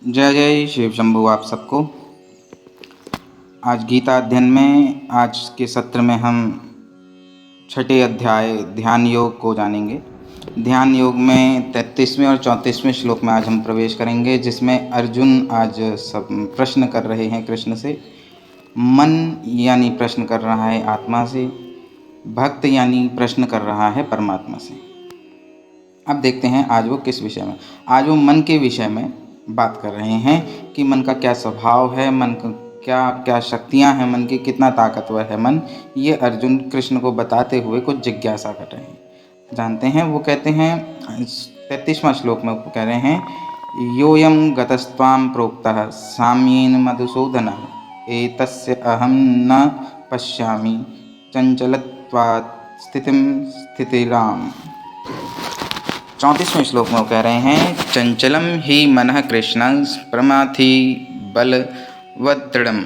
जय जय शिव शंभु आप सबको। आज गीता अध्ययन में आज के सत्र में हम छठे अध्याय ध्यान योग को जानेंगे। ध्यान योग में 33वें और 34वें श्लोक में आज हम प्रवेश करेंगे, जिसमें अर्जुन आज सब प्रश्न कर रहे हैं कृष्ण से। मन यानी प्रश्न कर रहा है आत्मा से, भक्त यानी प्रश्न कर रहा है परमात्मा से। अब देखते हैं आज वो किस विषय में। आज वो मन के विषय में बात कर रहे हैं कि मन का क्या स्वभाव है, मन का क्या क्या शक्तियां हैं, मन की कितना ताकतवर है मन। ये अर्जुन कृष्ण को बताते हुए कुछ जिज्ञासा कर रहे हैं। जानते हैं, वो कहते हैं 33वां श्लोक में वो कह रहे हैं, योयम गतस्त्वाम प्रोक्तः साम्येन मधुसूदन एतस्य अहम न पश्यामि चंचलत्वात् स्थितिम स्थितिराम। 34वें श्लोक में वो कह रहे हैं, चंचलम ही मनः कृष्ण प्रमाथि बलवदृढ़म्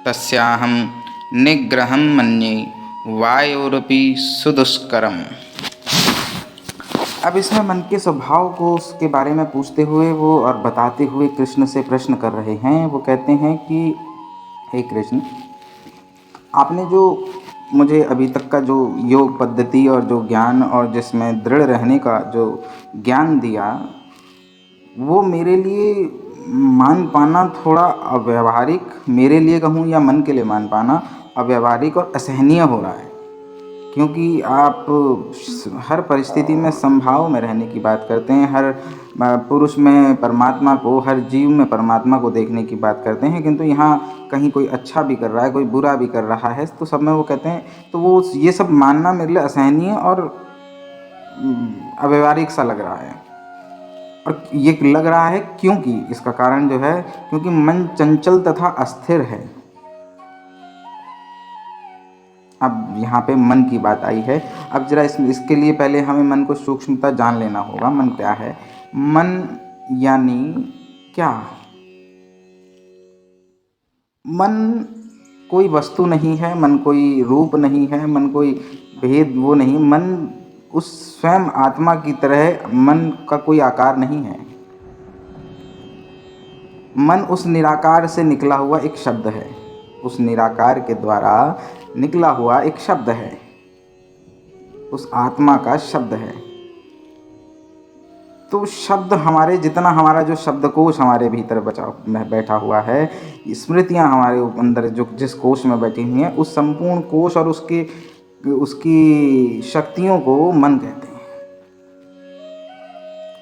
तस्याहं निग्रहं मन्ये वायोरपि सुदुष्करम्। अब इसमें मन के स्वभाव को उसके बारे में पूछते हुए वो और बताते हुए कृष्ण से प्रश्न कर रहे हैं। वो कहते हैं कि हे कृष्ण, आपने जो मुझे अभी तक का जो योग पद्धति और जो ज्ञान और जिसमें दृढ़ रहने का जो ज्ञान दिया, वो मेरे लिए मान पाना थोड़ा अव्यावहारिक, मेरे लिए कहूँ या मन के लिए मान पाना अव्यावहारिक और असहनीय हो रहा है। क्योंकि आप हर परिस्थिति में संभाव में रहने की बात करते हैं, हर पुरुष में परमात्मा को, हर जीव में परमात्मा को देखने की बात करते हैं, किंतु यहाँ कहीं कोई अच्छा भी कर रहा है, कोई बुरा भी कर रहा है, तो सब में वो कहते हैं, तो वो ये सब मानना मेरे लिए असहनीय और अव्यवहारिक सा लग रहा है। और ये लग रहा है क्योंकि इसका कारण जो है, क्योंकि मन चंचल तथा अस्थिर है। अब यहाँ पे मन की बात आई है। अब जरा इसके लिए पहले हमें मन को सूक्ष्मता जान लेना होगा। मन क्या है? मन यानी क्या? मन कोई वस्तु नहीं है, मन कोई रूप नहीं है, मन कोई भेद वो नहीं। मन उस स्वयं आत्मा की तरह मन का कोई आकार नहीं है। मन उस निराकार से निकला हुआ एक शब्द है, उस निराकार के द्वारा निकला हुआ एक शब्द है, उस आत्मा का शब्द है। तो शब्द हमारे, जितना हमारा जो शब्दकोश हमारे भीतर बैठा हुआ है, स्मृतियाँ हमारे अंदर जो जिस कोश में बैठी हुई हैं, उस संपूर्ण कोश और उसकी शक्तियों को मन कहते हैं।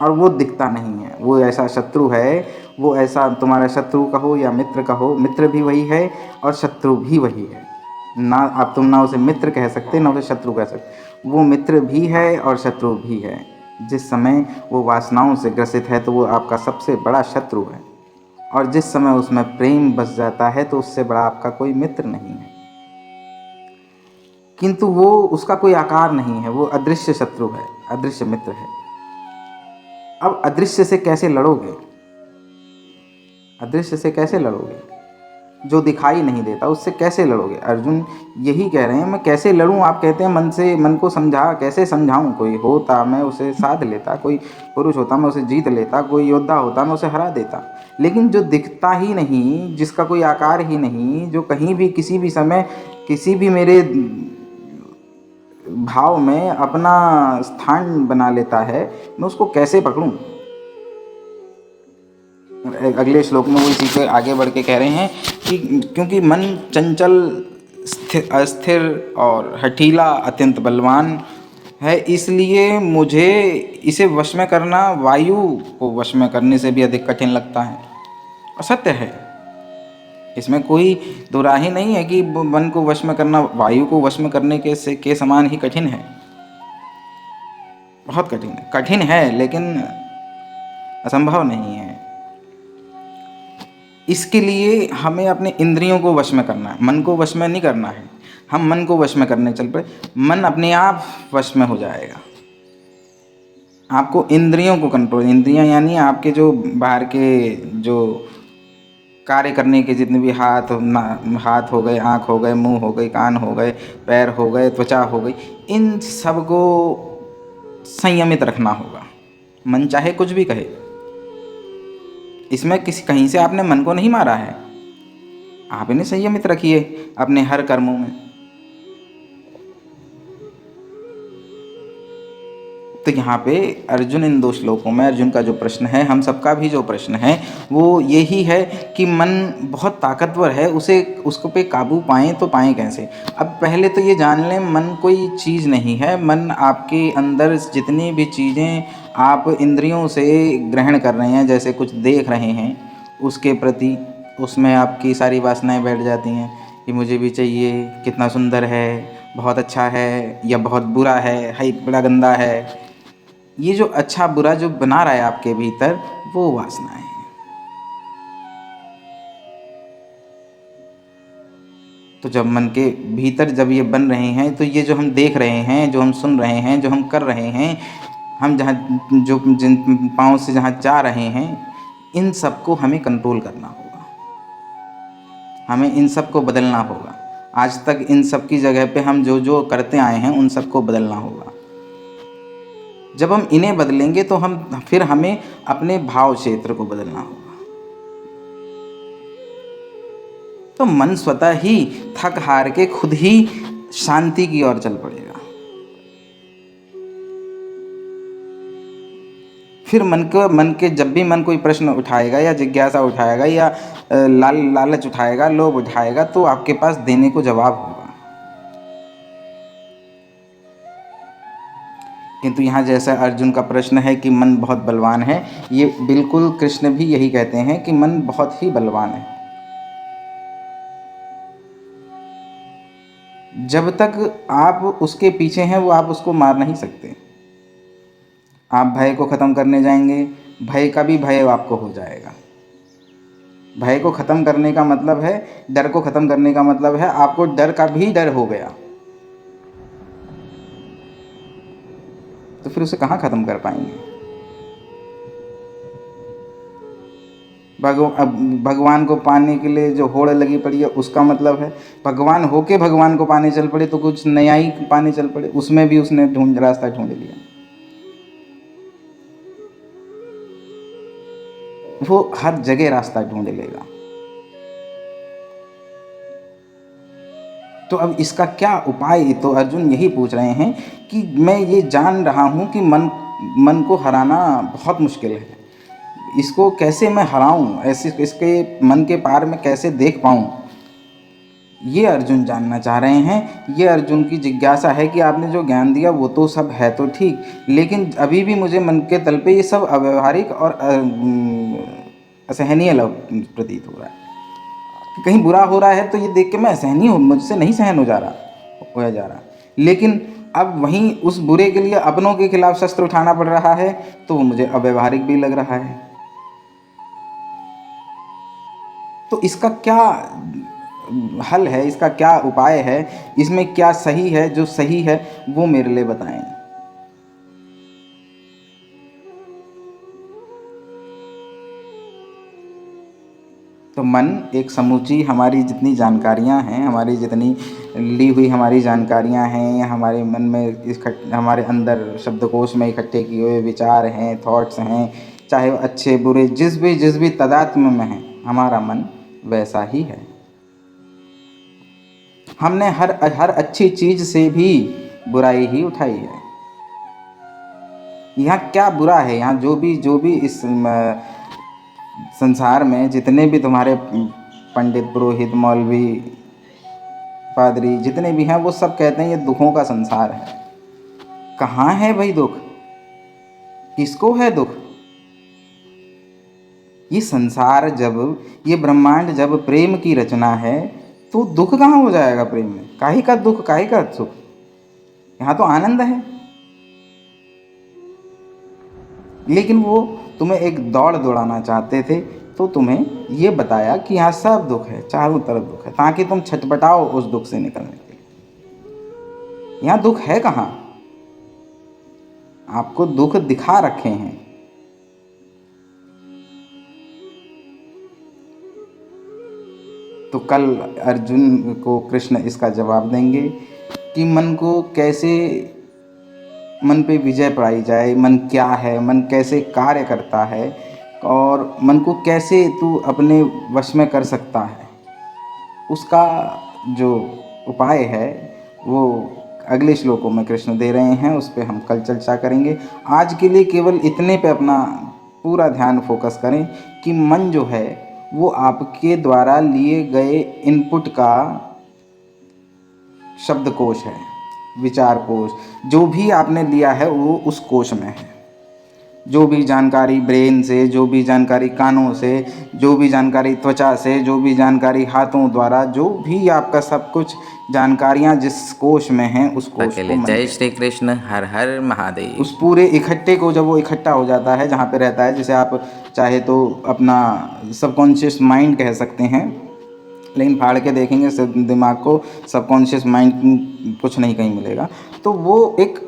और वो दिखता नहीं है, वो ऐसा शत्रु है, वो ऐसा तुम्हारा शत्रु कहो या मित्र कहो, मित्र भी वही है और शत्रु भी वही है ना। अब तुम ना उसे मित्र कह सकते ना उसे शत्रु कह सकते, वो मित्र भी है और शत्रु भी है। जिस समय वो वासनाओं से ग्रसित है तो वो आपका सबसे बड़ा शत्रु है, और जिस समय उसमें प्रेम बस जाता है तो उससे बड़ा आपका कोई मित्र नहीं है। किंतु वो उसका कोई आकार नहीं है, वो अदृश्य शत्रु है, अदृश्य मित्र है। अब अदृश्य से कैसे लड़ोगे? अदृश्य से कैसे लड़ोगे? जो दिखाई नहीं देता उससे कैसे लड़ोगे? अर्जुन यही कह रहे हैं, मैं कैसे लड़ूं? आप कहते हैं मन से, मन को समझा, कैसे समझाऊं? कोई होता मैं उसे साध लेता, कोई पुरुष होता मैं उसे जीत लेता, कोई योद्धा होता मैं उसे हरा देता। लेकिन जो दिखता ही नहीं, जिसका कोई आकार ही नहीं, जो कहीं भी किसी भी समय किसी भी मेरे भाव में अपना स्थान बना लेता है, मैं उसको कैसे पकड़ूं? अगले श्लोक में वो इसी के आगे बढ़ के कह रहे हैं कि क्योंकि मन चंचल, अस्थिर और हठीला, अत्यंत बलवान है, इसलिए मुझे इसे वश में करना वायु को वश में करने से भी अधिक कठिन लगता है। और सत्य है, इसमें कोई दोराही नहीं है कि मन को वश में करना वायु को वश में करने के समान ही कठिन है। बहुत कठिन है, कठिन है लेकिन असंभव नहीं है। इसके लिए हमें अपने इंद्रियों को वश में करना है, मन को वश में नहीं करना है। हम मन को वश में करने चल पड़े, मन अपने आप वश में हो जाएगा। आपको इंद्रियों को कंट्रोल, इंद्रियां यानी आपके जो बाहर के जो कार्य करने के जितने भी हाथ हो गए, आँख हो गए, मुंह हो गई, कान हो गए, पैर हो गए, त्वचा हो गई, इन सब को संयमित रखना होगा। मन चाहे कुछ भी कहे, इसमें किसी कहीं से आपने मन को नहीं मारा है। आप इन्हें संयमित रखिए अपने हर कर्मों में। तो यहाँ पे अर्जुन, इन 2 श्लोकों में अर्जुन का जो प्रश्न है, हम सबका भी जो प्रश्न है वो यही है कि मन बहुत ताकतवर है, उसे उसको पे काबू पाएं तो पाएं कैसे। अब पहले तो ये जान लें, मन कोई चीज़ नहीं है। मन आपके अंदर जितनी भी चीज़ें आप इंद्रियों से ग्रहण कर रहे हैं, जैसे कुछ देख रहे हैं उसके प्रति, उसमें आपकी सारी वासनाएं बैठ जाती हैं कि मुझे भी चाहिए, कितना सुंदर है, बहुत अच्छा है, या बहुत बुरा है, हाय बड़ा गंदा है। ये जो अच्छा बुरा जो बना रहा है आपके भीतर, वो वासनाएं हैं। तो जब मन के भीतर जब ये बन रहे हैं, तो ये जो हम देख रहे हैं, जो हम सुन रहे हैं, जो हम कर रहे हैं, हम जहाँ जो जिन पाँव से जहाँ जा रहे हैं, इन सब को हमें कंट्रोल करना होगा, हमें इन सब को बदलना होगा। आज तक इन सब की जगह पे हम जो जो करते आए हैं उन सब को बदलना होगा। जब हम इन्हें बदलेंगे तो फिर हमें अपने भाव क्षेत्र को बदलना होगा। तो मन स्वतः ही थक हार के खुद ही शांति की ओर चल पड़ेगा। फिर मन के जब भी मन कोई प्रश्न उठाएगा या जिज्ञासा उठाएगा या लालच उठाएगा, लोभ उठाएगा, तो आपके पास देने को जवाब होगा। किंतु यहाँ जैसा अर्जुन का प्रश्न है कि मन बहुत बलवान है, ये बिल्कुल कृष्ण भी यही कहते हैं कि मन बहुत ही बलवान है। जब तक आप उसके पीछे हैं, वो आप उसको मार नहीं सकते। आप भय को ख़त्म करने जाएंगे, भय का भी भय आपको हो जाएगा। भय को ख़त्म करने का मतलब है, डर को ख़त्म करने का मतलब है आपको डर का भी डर हो गया, तो फिर उसे कहाँ ख़त्म कर पाएंगे। भगवान को पाने के लिए जो होड़ लगी पड़ी है, उसका मतलब है भगवान होके भगवान को पाने चल पड़े तो कुछ नया ही पाने चल पड़े, उसमें भी उसने रास्ता ढूंढ लिया। वो हर जगह रास्ता ढूंढ लेगा। तो अब इसका क्या उपाय, तो अर्जुन यही पूछ रहे हैं कि मैं ये जान रहा हूँ कि मन को हराना बहुत मुश्किल है, इसको कैसे मैं हराऊं, ऐसे इसके मन के पार में कैसे देख पाऊं, ये अर्जुन जानना चाह रहे हैं। ये अर्जुन की जिज्ञासा है कि आपने जो ज्ञान दिया वो तो सब है तो ठीक, लेकिन अभी भी मुझे मन के तल पे ये सब अव्यवहारिक और असहनीय प्रतीत हो रहा है। कहीं बुरा हो रहा है तो ये देख के मैं असहनीय हूँ, मुझसे नहीं सहन होया जा रहा। लेकिन अब वहीं उस बुरे के लिए अपनों के खिलाफ शस्त्र उठाना पड़ रहा है, तो वो मुझे अव्यवहारिक भी लग रहा है। तो इसका क्या हल है, इसका क्या उपाय है, इसमें क्या सही है, जो सही है वो मेरे लिए बताएं। तो मन एक समूची हमारी जितनी जानकारियां हैं, हमारी जितनी ली हुई हमारी जानकारियां हैं, या हमारे मन में हमारे अंदर शब्दकोश में इकट्ठे किए हुए विचार हैं, थॉट्स हैं, चाहे वो अच्छे बुरे जिस भी तदात्म में हैं, हमारा मन वैसा ही है। हमने हर अच्छी चीज से भी बुराई ही उठाई है। यहाँ क्या बुरा है, यहाँ जो भी इस संसार में जितने भी तुम्हारे पंडित, पुरोहित, मौलवी, पादरी जितने भी हैं, वो सब कहते हैं ये दुखों का संसार है। कहाँ है भाई दुख, किसको है दुख? ये संसार जब, ये ब्रह्मांड जब प्रेम की रचना है, तो दुख कहाँ हो जाएगा प्रेम में? काहे का दुख, काहे का सुख? यहाँ तो आनंद है। लेकिन वो तुम्हें एक दौड़ दौड़ाना चाहते थे, तो तुम्हें ये बताया कि यहाँ सब दुख है, चारों तरफ दुख है, ताकि तुम छटपटाओ उस दुख से निकलने के लिए। यहाँ दुख है कहाँ? आपको दुख दिखा रखे हैं। तो कल अर्जुन को कृष्ण इसका जवाब देंगे कि मन को कैसे, मन पे विजय पाई जाए, मन क्या है, मन कैसे कार्य करता है, और मन को कैसे तू अपने वश में कर सकता है, उसका जो उपाय है वो अगले श्लोकों में कृष्ण दे रहे हैं, उस पर हम कल चर्चा करेंगे। आज के लिए केवल इतने पे अपना पूरा ध्यान फोकस करें कि मन जो है वो आपके द्वारा लिए गए इनपुट का शब्दकोश है, विचार कोश। जो भी आपने लिया है वो उस कोश में है। जो भी जानकारी ब्रेन से, जो भी जानकारी कानों से, जो भी जानकारी त्वचा से, जो भी जानकारी हाथों द्वारा, जो भी आपका सब कुछ जानकारियाँ जिस कोश में हैं उस कोश को मन जय कहते श्री हैं। कृष्ण, हर हर महादेव। उस पूरे इकट्ठे को जब वो इकट्ठा हो जाता है जहाँ पे रहता है, जिसे आप चाहे तो अपना सबकॉन्शियस माइंड कह सकते हैं, लेकिन फाड़ के देखेंगे दिमाग को, सबकॉन्शियस माइंड कुछ नहीं कहीं मिलेगा। तो वो एक,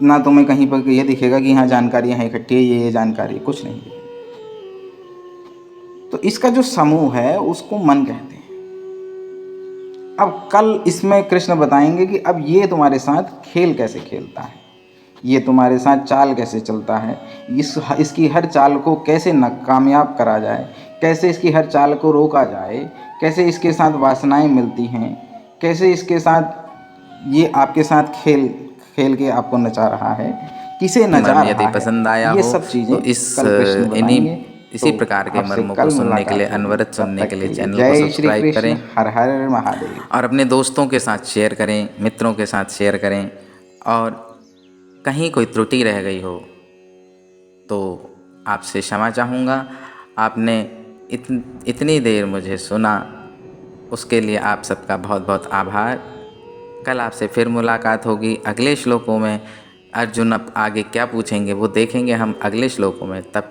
ना तुम्हें कहीं पर ये दिखेगा कि हाँ जानकारी यहाँ इकट्ठी है, ये जानकारी, कुछ नहीं है। तो इसका जो समूह है उसको मन कहते हैं। अब कल इसमें कृष्ण बताएंगे कि अब ये तुम्हारे साथ खेल कैसे खेलता है, ये तुम्हारे साथ चाल कैसे चलता है, इसकी हर चाल को कैसे कामयाब करा जाए, कैसे इसकी हर चाल को रोका जाए, कैसे इसके साथ वासनाएं मिलती हैं, कैसे इसके साथ ये आपके साथ खेल खेल के आपको नचा रहा है, किसे नचा रहा यदि है, पसंद आया ये हो सब चीज़ें तो इस कल कृष्ण बताएंगे। इसी तो प्रकार के आपसे मर्मों को कल सुनने के लिए, मुलाकात होगी, अनवरत तब सुनने तक के के लिए लिए चैनल को जय श्री सब्सक्राइब कृष्ण, करें हर हर महादेव। और अपने दोस्तों के साथ शेयर करें, मित्रों के साथ शेयर करें। और कहीं कोई त्रुटि रह गई हो तो आपसे क्षमा चाहूँगा। आपने इतनी देर मुझे सुना, उसके लिए आप सबका बहुत बहुत आभार। कल आपसे फिर मुलाकात होगी अगले श्लोकों में। अर्जुन अब आगे क्या पूछेंगे वो देखेंगे हम अगले श्लोकों में। तब